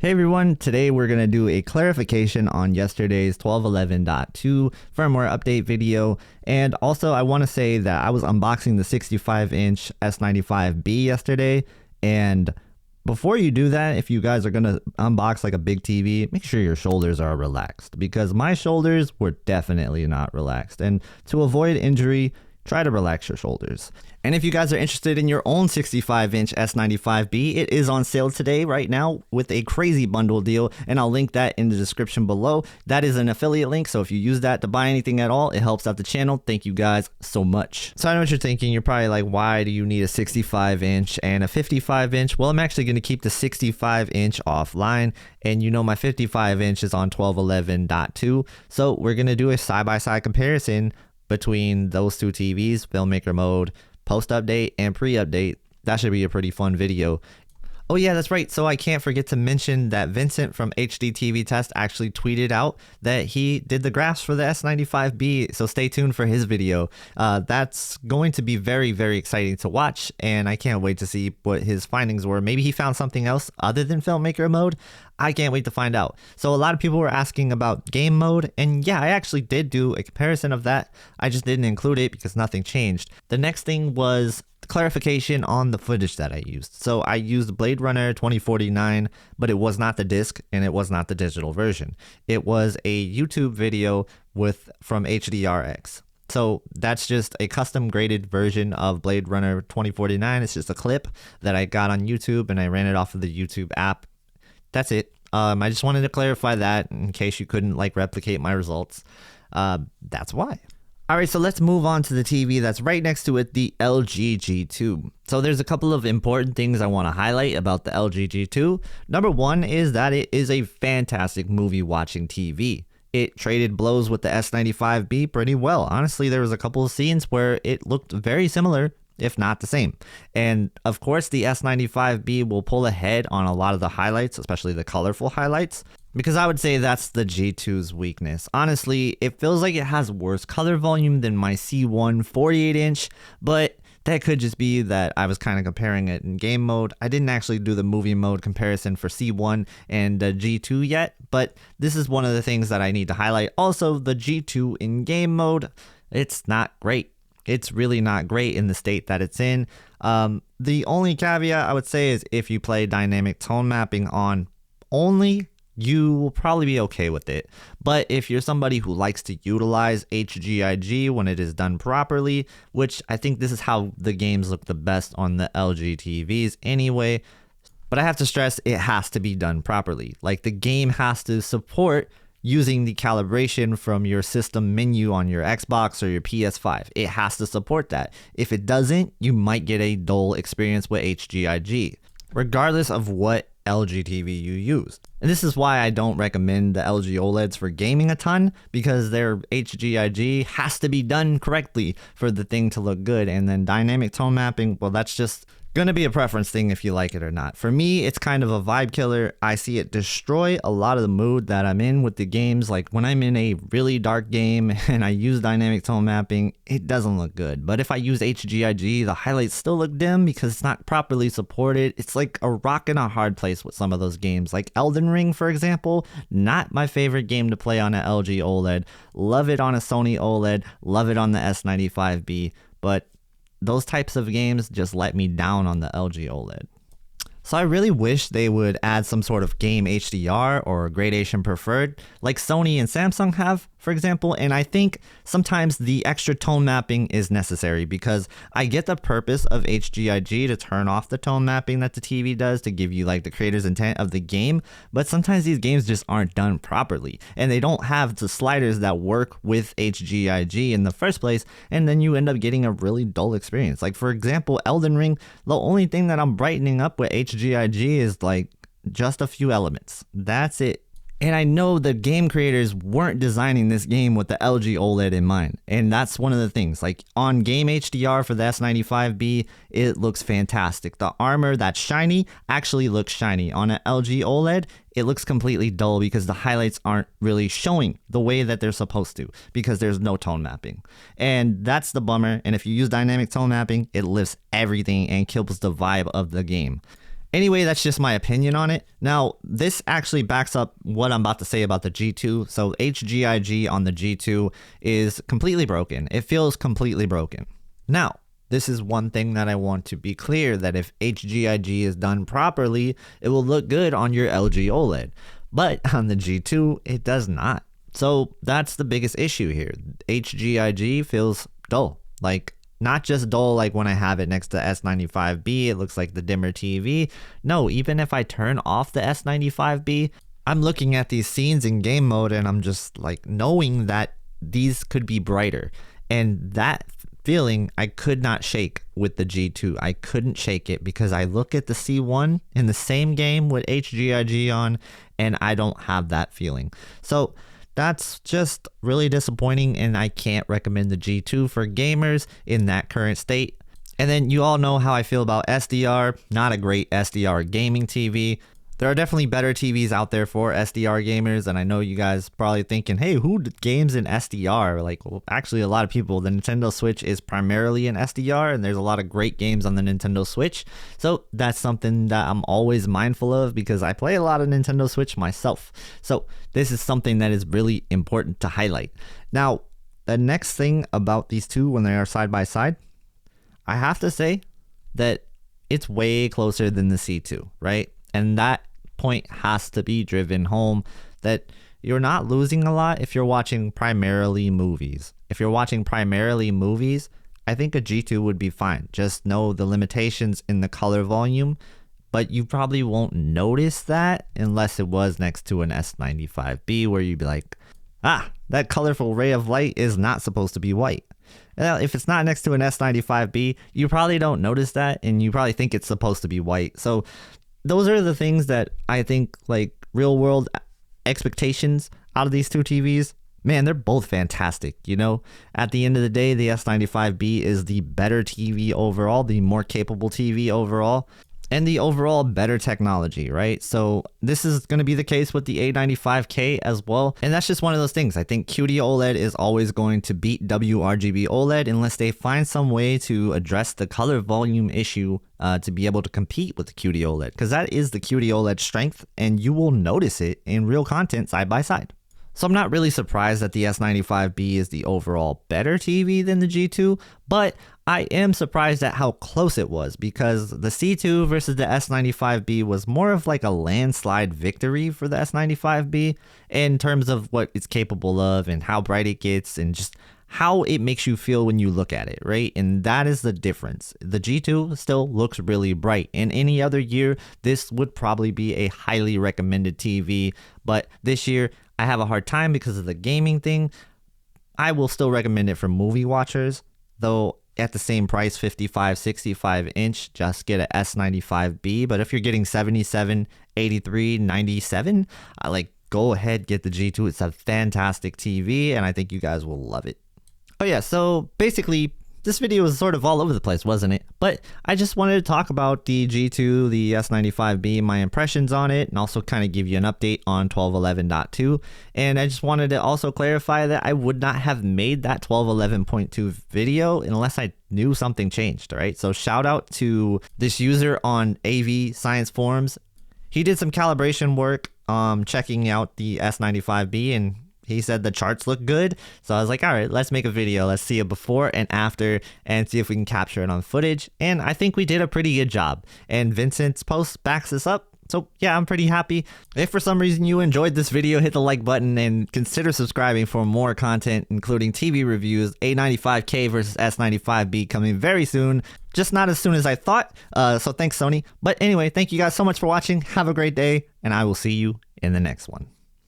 Hey everyone, today we're going to do a clarification on yesterday's 12.11.2 firmware update video. And also I want to say that I was unboxing the 65-inch S95B yesterday. And before you do that, if you guys are going to unbox like a big TV, make sure your shoulders are relaxed, because my shoulders were definitely not relaxed. And to avoid injury, try to relax your shoulders. And if you guys are interested in your own 65-inch S95B, it is on sale today right now with a crazy bundle deal, and I'll link that in the description below. That is an affiliate link, so if you use that to buy anything at all, it helps out the channel. Thank you guys so much. So I know what you're thinking. You're probably like, why do you need a 65-inch and a 55-inch? Well, I'm actually going to keep the 65-inch offline, and you know my 55-inch is on 12.11.2, so we're going to do a side-by-side comparison between those two TVs, Filmmaker mode, post-update, and pre-update. That should be a pretty fun video. Oh yeah, that's right. So I can't forget to mention that Vincent from HGTVTest actually tweeted out that he did the graphs for the S95B, so stay tuned for his video. That's going to be very, very exciting to watch, and I can't wait to see what his findings were. Maybe he found something else other than Filmmaker mode. I can't wait to find out. So a lot of people were asking about game mode, and yeah, I actually did do a comparison of that. I just didn't include it because nothing changed. The next thing was clarification on the footage that I used. So I used Blade Runner 2049, but it was not the disc and it was not the digital version. It was a YouTube video from HDRX. So that's just a custom graded version of Blade Runner 2049. It's just a clip that I got on YouTube and I ran it off of the YouTube app. That's it. I just wanted to clarify that in case you couldn't like replicate my results. That's why. All right, so let's move on to the TV that's right next to it, the LG G2. So there's a couple of important things I want to highlight about the LG G2. Number one is that it is a fantastic movie watching TV. It traded blows with the S95B pretty well. Honestly, there was a couple of scenes where it looked very similar, if not the same. And of course, the S95B will pull ahead on a lot of the highlights, especially the colorful highlights, because I would say that's the G2's weakness. Honestly, it feels like it has worse color volume than my C1 48-inch, but that could just be that I was kind of comparing it in game mode. I didn't actually do the movie mode comparison for C1 and G2 yet, but this is one of the things that I need to highlight. Also, the G2 in game mode, it's not great. It's really not great in the state that it's in. The only caveat I would say is if you play dynamic tone mapping on only, you will probably be okay with it. But if you're somebody who likes to utilize HGiG when it is done properly, which I think this is how the games look the best on the LG TVs anyway, but I have to stress it has to be done properly. Like the game has to support using the calibration from your system menu on your Xbox or your PS5. It has to support that. If it doesn't, you might get a dull experience with HGiG, regardless of what LG TV you use. And this is why I don't recommend the LG OLEDs for gaming a ton, because their HGiG has to be done correctly for the thing to look good. And then dynamic tone mapping, well, that's just gonna be a preference thing if you like it or not. For me, it's kind of a vibe killer. I see it destroy a lot of the mood that I'm in with the games. Like when I'm in a really dark game and I use dynamic tone mapping, it doesn't look good. But if I use HGiG, the highlights still look dim because it's not properly supported. It's like a rock in a hard place with some of those games. Like Elden Ring, for example, not my favorite game to play on an LG OLED. Love it on a Sony OLED, love it on the S95B, but those types of games just let me down on the LG OLED. So I really wish they would add some sort of game HDR or gradation preferred like Sony and Samsung have, for example. And I think sometimes the extra tone mapping is necessary, because I get the purpose of HGiG to turn off the tone mapping that the TV does to give you like the creator's intent of the game. But sometimes these games just aren't done properly and they don't have the sliders that work with HGiG in the first place. And then you end up getting a really dull experience. Like for example, Elden Ring, the only thing that I'm brightening up with HGiG is like just a few elements. That's it. And I know the game creators weren't designing this game with the LG OLED in mind. And that's one of the things. Like on game HDR for the S95B, it looks fantastic. The armor that's shiny actually looks shiny. On an LG OLED, it looks completely dull because the highlights aren't really showing the way that they're supposed to because there's no tone mapping. And that's the bummer. And if you use dynamic tone mapping, it lifts everything and kills the vibe of the game. Anyway, that's just my opinion on it. Now, this actually backs up what I'm about to say about the G2. So HGiG on the G2 is completely broken. It feels completely broken. Now, this is one thing that I want to be clear, that if HGiG is done properly, it will look good on your LG OLED. But on the G2, it does not. So that's the biggest issue here. HGiG feels dull. Like, not just dull like when I have it next to S95B, it looks like the dimmer TV. No, even if I turn off the S95B, I'm looking at these scenes in game mode and I'm just like knowing that these could be brighter. And that feeling I could not shake with the G2. I couldn't shake it because I look at the C1 in the same game with HGiG on and I don't have that feeling. So that's just really disappointing, and I can't recommend the G2 for gamers in that current state. And then you all know how I feel about SDR. Not a great SDR Gaming TV. There are definitely better TVs out there for SDR gamers, and I know you guys probably thinking, hey, who games in SDR? Like, well, actually a lot of people. The Nintendo Switch is primarily in SDR, and there's a lot of great games on the Nintendo Switch. So that's something that I'm always mindful of because I play a lot of Nintendo Switch myself. So this is something that is really important to highlight. Now, the next thing about these two when they are side by side, I have to say that it's way closer than the C2, right? And that point has to be driven home, that you're not losing a lot if you're watching primarily movies. If you're watching primarily movies, I think a G2 would be fine. Just know the limitations in the color volume, but you probably won't notice that unless it was next to an S95B where you'd be like, ah, that colorful ray of light is not supposed to be white. Now, if it's not next to an S95B, you probably don't notice that and you probably think it's supposed to be white. So those are the things that I think, like, real world expectations out of these two TVs. Man, they're both fantastic, you know? At the end of the day, the S95B is the better TV overall, the more capable TV overall, and the overall better technology, right? So this is going to be the case with the A95K as well. And that's just one of those things. I think QD-OLED is always going to beat WRGB OLED unless they find some way to address the color volume issue to be able to compete with the QD-OLED, because that is the QD-OLED strength and you will notice it in real content side by side. So I'm not really surprised that the S95B is the overall better TV than the G2, but I am surprised at how close it was, because the C2 versus the S95B was more of like a landslide victory for the S95B in terms of what it's capable of and how bright it gets and just how it makes you feel when you look at it, right? And that is the difference. The G2 still looks really bright. In any other year, this would probably be a highly recommended TV, but this year I have a hard time because of the gaming thing. I will still recommend it for movie watchers, though at the same price, 55, 65 inch, just get a S95B. But if you're getting 77, 83, 97, go ahead, get the G2. It's a fantastic TV and I think you guys will love it. Oh yeah, so basically this video was sort of all over the place, wasn't it? But I just wanted to talk about the G2, the S95B, my impressions on it, and also kind of give you an update on 12.11.2. And I just wanted to also clarify that I would not have made that 12.11.2 video unless I knew something changed, right? So shout out to this user on AV Science Forums. He did some calibration work checking out the S95B, and he said the charts look good. So I was like, all right, let's make a video. Let's see a before and after and see if we can capture it on footage. And I think we did a pretty good job. And Vincent's post backs this up. So yeah, I'm pretty happy. If for some reason you enjoyed this video, hit the like button and consider subscribing for more content, including TV reviews, A95K versus S95B coming very soon. Just not as soon as I thought. So thanks, Sony. But anyway, thank you guys so much for watching. Have a great day, and I will see you in the next one.